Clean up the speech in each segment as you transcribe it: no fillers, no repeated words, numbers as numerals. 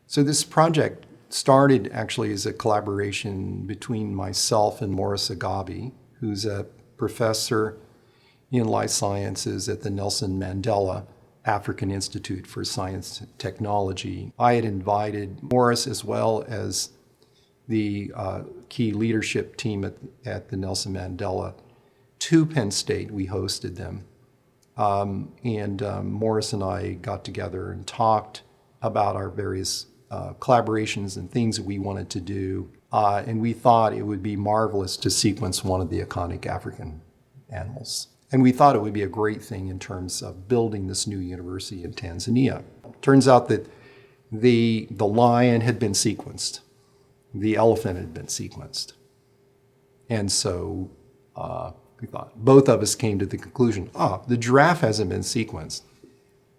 So this project started actually as a collaboration between myself and Morris Agabi, who's a professor in life sciences at the Nelson Mandela African Institute for Science and Technology. I had invited Morris as well as the key leadership team at the Nelson Mandela to Penn State. We hosted them. Morris and I got together and talked about our various collaborations and things that we wanted to do. And we thought it would be marvelous to sequence one of the iconic African animals. And we thought it would be a great thing in terms of building this new university in Tanzania. Turns out that the lion had been sequenced. The elephant had been sequenced. And so we thought, both of us came to the conclusion, the giraffe hasn't been sequenced.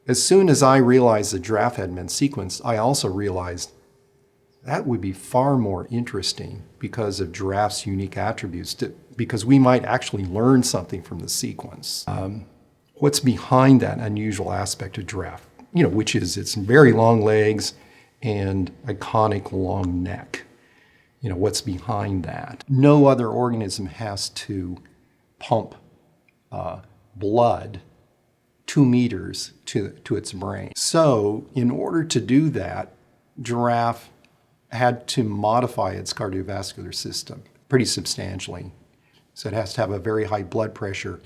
As soon as I realized the giraffe hadn't been sequenced, I also realized that would be far more interesting because of giraffe's unique attributes, because we might actually learn something from the sequence. What's behind that unusual aspect of giraffe, which is its very long legs and iconic long neck. What's behind that? No other organism has to pump blood 2 meters to its brain. So in order to do that, giraffe had to modify its cardiovascular system pretty substantially. So it has to have a very high blood pressure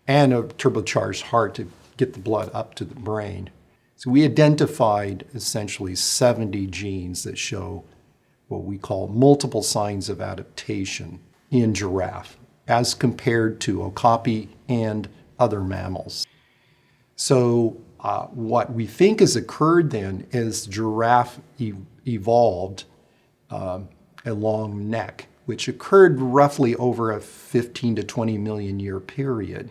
and a turbocharged heart to get the blood up to the brain. So we identified essentially 70 genes that show what we call multiple signs of adaptation in giraffe as compared to okapi and other mammals. So what we think has occurred then is giraffe evolved a long neck, which occurred roughly over a 15 to 20 million year period.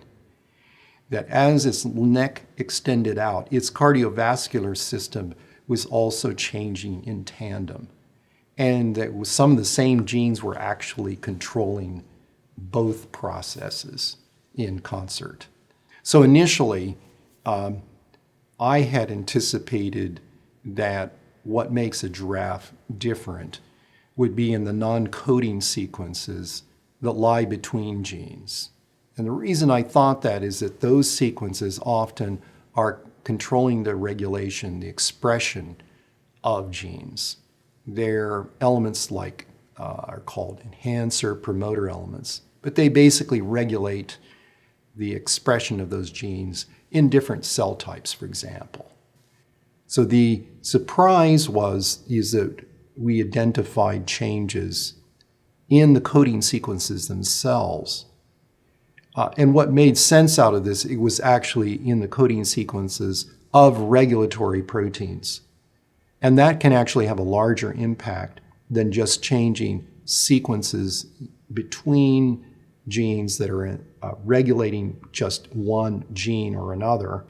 That as its neck extended out, its cardiovascular system was also changing in tandem. And that some of the same genes were actually controlling both processes in concert. So initially, I had anticipated that what makes a giraffe different would be in the non-coding sequences that lie between genes. And the reason I thought that is that those sequences often are controlling the regulation, the expression of genes. They're elements like are called enhancer promoter elements, but they basically regulate the expression of those genes in different cell types, for example. So the surprise is that we identified changes in the coding sequences themselves. And what made sense out of this, it was actually in the coding sequences of regulatory proteins. And that can actually have a larger impact than just changing sequences between genes that are regulating just one gene or another.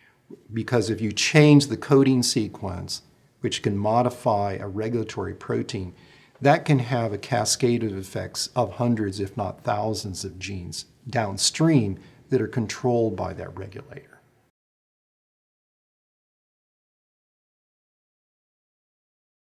Because if you change the coding sequence, which can modify a regulatory protein, that can have a cascade of effects of hundreds, if not thousands of genes downstream that are controlled by that regulator.